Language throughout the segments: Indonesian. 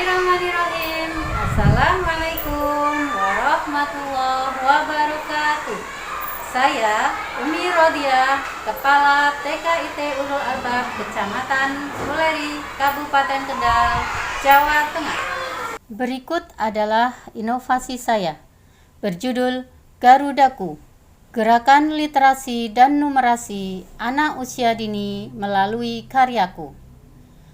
Bismillahirrahmanirrahim. Assalamualaikum warahmatullahi wabarakatuh. Saya Umi Rodia, Kepala TKIT Ulul Albab Kecamatan Suleri, Kabupaten Kendal, Jawa Tengah. Berikut adalah inovasi saya, berjudul Garudaku, Gerakan Literasi dan Numerasi Anak Usia Dini melalui karyaku.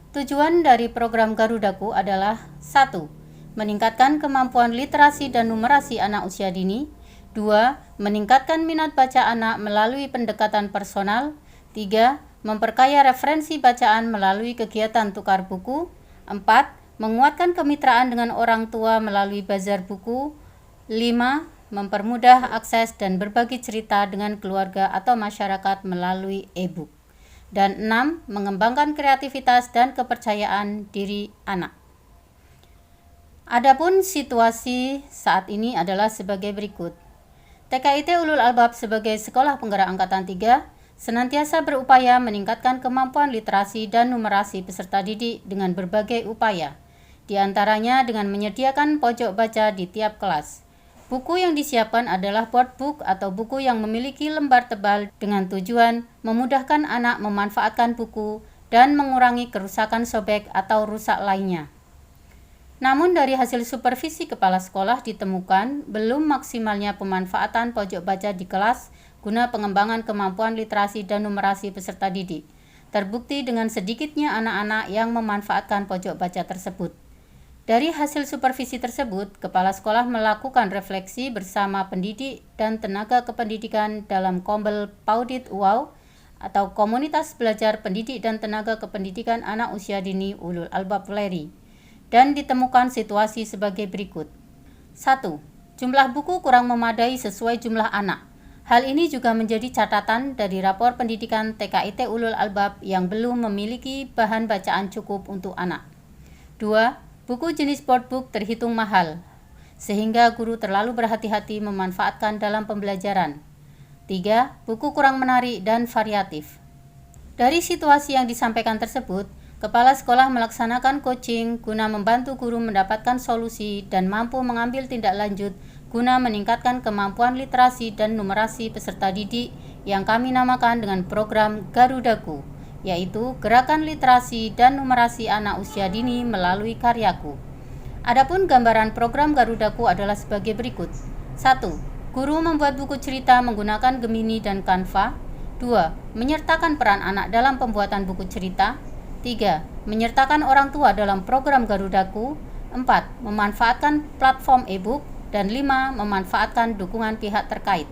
Tujuan dari program Garudaku adalah 1. Meningkatkan kemampuan literasi dan numerasi anak usia dini. 2. Meningkatkan minat baca anak melalui pendekatan personal. 3. Memperkaya referensi bacaan melalui kegiatan tukar buku. 4. Menguatkan kemitraan dengan orang tua melalui bazar buku. 5. Mempermudah akses dan berbagi cerita dengan keluarga atau masyarakat melalui e-book. Dan 6. Mengembangkan kreativitas dan kepercayaan diri anak. Adapun situasi saat ini adalah sebagai berikut. TKIT Ulul Albab sebagai Sekolah Penggerak Angkatan 3 senantiasa berupaya meningkatkan kemampuan literasi dan numerasi peserta didik dengan berbagai upaya, di antaranya dengan menyediakan pojok baca di tiap kelas. Buku yang disiapkan adalah board book atau buku yang memiliki lembar tebal dengan tujuan memudahkan anak memanfaatkan buku dan mengurangi kerusakan sobek atau rusak lainnya. Namun dari hasil supervisi kepala sekolah ditemukan belum maksimalnya pemanfaatan pojok baca di kelas guna pengembangan kemampuan literasi dan numerasi peserta didik. Terbukti dengan sedikitnya anak-anak yang memanfaatkan pojok baca tersebut. Dari hasil supervisi tersebut, kepala sekolah melakukan refleksi bersama pendidik dan tenaga kependidikan dalam Kombel Paudit UAU atau Komunitas Belajar Pendidik dan Tenaga Kependidikan Anak Usia Dini Ulul Albab Suleri, dan ditemukan situasi sebagai berikut. 1. Jumlah buku kurang memadai sesuai jumlah anak. Hal ini juga menjadi catatan dari rapor pendidikan TKIT Ulul Albab yang belum memiliki bahan bacaan cukup untuk anak. 2. Buku jenis board book terhitung mahal, sehingga guru terlalu berhati-hati memanfaatkan dalam pembelajaran. 3. Buku kurang menarik dan variatif. Dari situasi yang disampaikan tersebut, kepala sekolah melaksanakan coaching guna membantu guru mendapatkan solusi dan mampu mengambil tindak lanjut guna meningkatkan kemampuan literasi dan numerasi peserta didik yang kami namakan dengan program Garudaku, yaitu Gerakan Literasi dan Numerasi Anak Usia Dini melalui karyaku. Adapun gambaran program Garudaku adalah sebagai berikut. 1. Guru membuat buku cerita menggunakan Gemini dan Canva. 2. Menyertakan peran anak dalam pembuatan buku cerita. 3. Menyertakan orang tua dalam program Garudaku. 4. Memanfaatkan platform e-book. Dan 5. Memanfaatkan dukungan pihak terkait.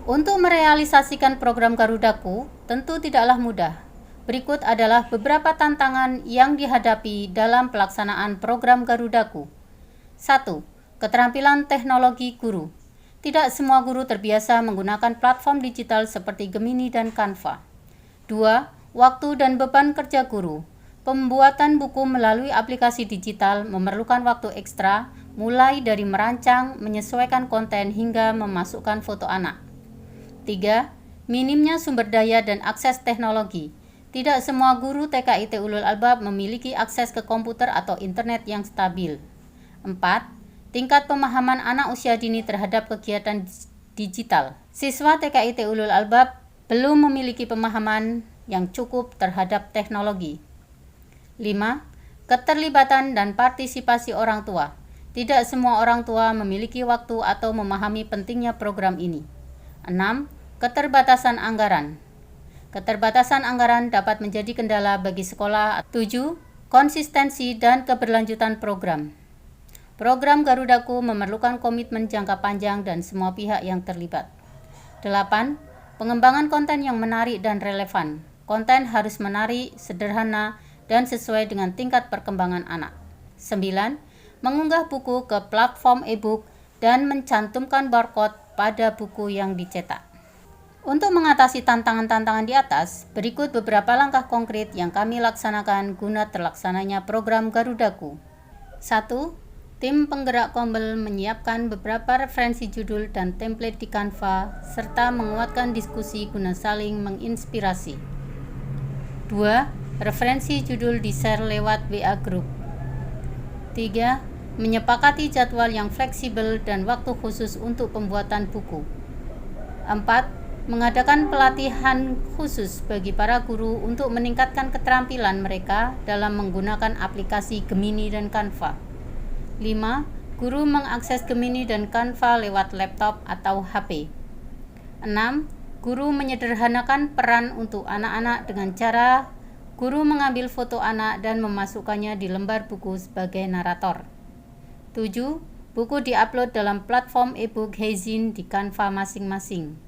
Untuk merealisasikan program Garudaku tentu tidaklah mudah. Berikut adalah beberapa tantangan yang dihadapi dalam pelaksanaan program Garudaku. 1. Keterampilan teknologi guru. Tidak semua guru terbiasa menggunakan platform digital seperti Gemini dan Canva. 2. Waktu dan beban kerja guru. Pembuatan buku melalui aplikasi digital memerlukan waktu ekstra, mulai dari merancang, menyesuaikan konten hingga memasukkan foto anak. 3. Minimnya sumber daya dan akses teknologi. Tidak semua guru TKIT Ulul Albab memiliki akses ke komputer atau internet yang stabil. 4. Tingkat pemahaman anak usia dini terhadap kegiatan digital. Siswa TKIT Ulul Albab belum memiliki pemahaman yang cukup terhadap teknologi. 5. Keterlibatan dan partisipasi orang tua. Tidak semua orang tua memiliki waktu atau memahami pentingnya program ini. 6. Keterbatasan anggaran. Keterbatasan anggaran dapat menjadi kendala bagi sekolah. 7. Konsistensi dan keberlanjutan program. Program Garudaku memerlukan komitmen jangka panjang dan semua pihak yang terlibat. 8. Pengembangan konten yang menarik dan relevan. Konten harus menarik, sederhana, dan sesuai dengan tingkat perkembangan anak. 9. Mengunggah buku ke platform e-book dan mencantumkan barcode pada buku yang dicetak. Untuk mengatasi tantangan-tantangan di atas, berikut beberapa langkah konkret yang kami laksanakan guna terlaksananya program Garudaku. 1. Tim penggerak Kombel menyiapkan beberapa referensi judul dan template di Canva, serta menguatkan diskusi guna saling menginspirasi. 2. Referensi judul di-share lewat WA Group. 3. Menyepakati jadwal yang fleksibel dan waktu khusus untuk pembuatan buku. 4. Mengadakan pelatihan khusus bagi para guru untuk meningkatkan keterampilan mereka dalam menggunakan aplikasi Gemini dan Canva. 5. Guru mengakses Gemini dan Canva lewat laptop atau HP. 6. Guru menyederhanakan peran untuk anak-anak dengan cara guru mengambil foto anak dan memasukkannya di lembar buku sebagai narator. 7. Buku diupload dalam platform e-book Heizin di Canva masing-masing.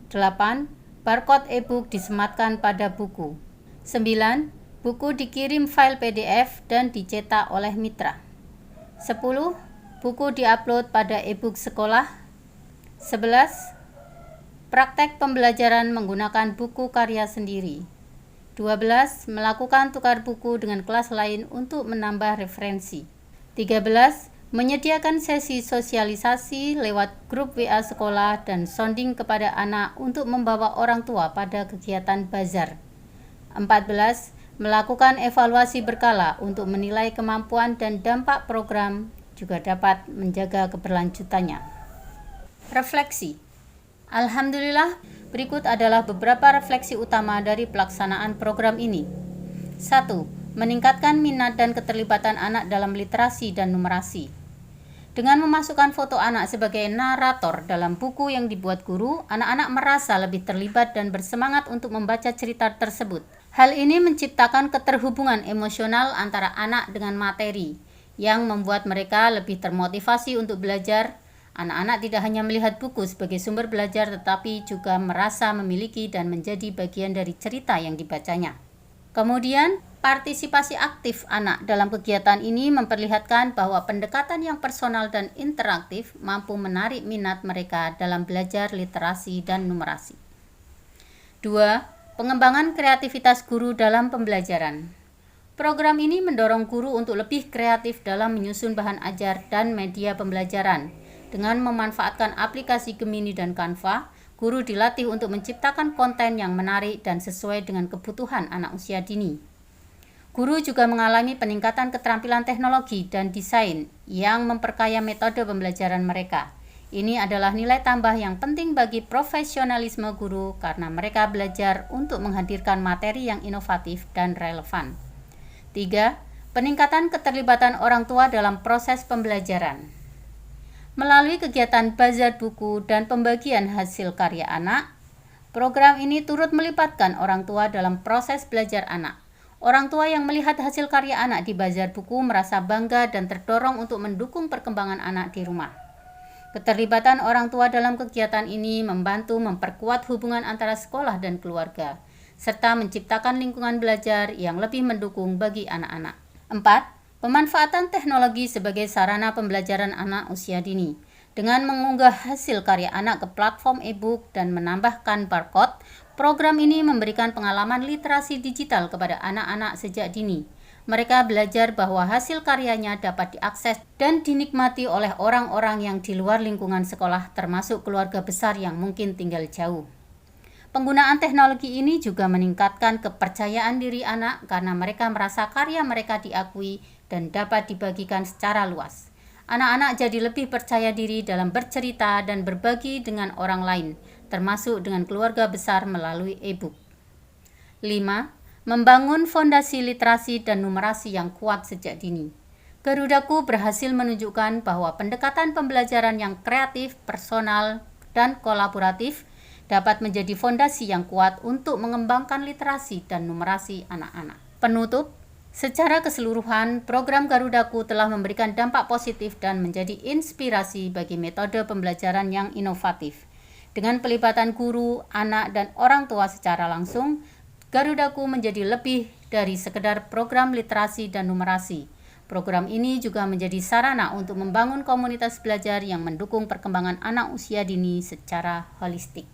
8. Barcode e-book disematkan pada buku. 9. Buku dikirim file PDF dan dicetak oleh mitra. 10. Buku diupload pada e-book sekolah. 11. Praktek pembelajaran menggunakan buku karya sendiri. 12. Melakukan tukar buku dengan kelas lain untuk menambah referensi. 13. Menyediakan sesi sosialisasi lewat grup WA sekolah dan sounding kepada anak untuk membawa orang tua pada kegiatan bazar. 14. Melakukan evaluasi berkala untuk menilai kemampuan dan dampak program juga dapat menjaga keberlanjutannya. Refleksi. Alhamdulillah, berikut adalah beberapa refleksi utama dari pelaksanaan program ini. 1. Meningkatkan minat dan keterlibatan anak dalam literasi dan numerasi. Dengan memasukkan foto anak sebagai narator dalam buku yang dibuat guru, anak-anak merasa lebih terlibat dan bersemangat untuk membaca cerita tersebut. Hal ini menciptakan keterhubungan emosional antara anak dengan materi, yang membuat mereka lebih termotivasi untuk belajar. Anak-anak tidak hanya melihat buku sebagai sumber belajar, tetapi juga merasa memiliki dan menjadi bagian dari cerita yang dibacanya. Kemudian, partisipasi aktif anak dalam kegiatan ini memperlihatkan bahwa pendekatan yang personal dan interaktif mampu menarik minat mereka dalam belajar literasi dan numerasi. 2. Pengembangan kreativitas guru dalam pembelajaran. Program ini mendorong guru untuk lebih kreatif dalam menyusun bahan ajar dan media pembelajaran. Dengan memanfaatkan aplikasi Gemini dan Canva, guru dilatih untuk menciptakan konten yang menarik dan sesuai dengan kebutuhan anak usia dini. Guru juga mengalami peningkatan keterampilan teknologi dan desain yang memperkaya metode pembelajaran mereka. Ini adalah nilai tambah yang penting bagi profesionalisme guru karena mereka belajar untuk menghadirkan materi yang inovatif dan relevan. 3. Peningkatan keterlibatan orang tua dalam proses pembelajaran. Melalui kegiatan bazar buku dan pembagian hasil karya anak, program ini turut melibatkan orang tua dalam proses belajar anak. Orang tua yang melihat hasil karya anak di bazar buku merasa bangga dan terdorong untuk mendukung perkembangan anak di rumah. Keterlibatan orang tua dalam kegiatan ini membantu memperkuat hubungan antara sekolah dan keluarga, serta menciptakan lingkungan belajar yang lebih mendukung bagi anak-anak. 4. Pemanfaatan teknologi sebagai sarana pembelajaran anak usia dini. Dengan mengunggah hasil karya anak ke platform e-book dan menambahkan barcode, program ini memberikan pengalaman literasi digital kepada anak-anak sejak dini. Mereka belajar bahwa hasil karyanya dapat diakses dan dinikmati oleh orang-orang yang di luar lingkungan sekolah, termasuk keluarga besar yang mungkin tinggal jauh. Penggunaan teknologi ini juga meningkatkan kepercayaan diri anak karena mereka merasa karya mereka diakui dan dapat dibagikan secara luas. Anak-anak jadi lebih percaya diri dalam bercerita dan berbagi dengan orang lain, termasuk dengan keluarga besar melalui e-book. 5. Membangun fondasi literasi dan numerasi yang kuat sejak dini. Garudaku berhasil menunjukkan bahwa pendekatan pembelajaran yang kreatif, personal, dan kolaboratif dapat menjadi fondasi yang kuat untuk mengembangkan literasi dan numerasi anak-anak. Penutup, secara keseluruhan, program Garudaku telah memberikan dampak positif dan menjadi inspirasi bagi metode pembelajaran yang inovatif. Dengan pelibatan guru, anak, dan orang tua secara langsung, Garudaku menjadi lebih dari sekedar program literasi dan numerasi. Program ini juga menjadi sarana untuk membangun komunitas belajar yang mendukung perkembangan anak usia dini secara holistik.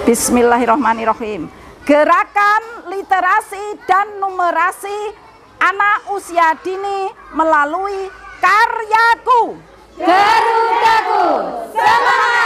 Bismillahirrahmanirrahim. Gerakan literasi dan numerasi anak usia dini melalui karyaku. Garudaku, semangat!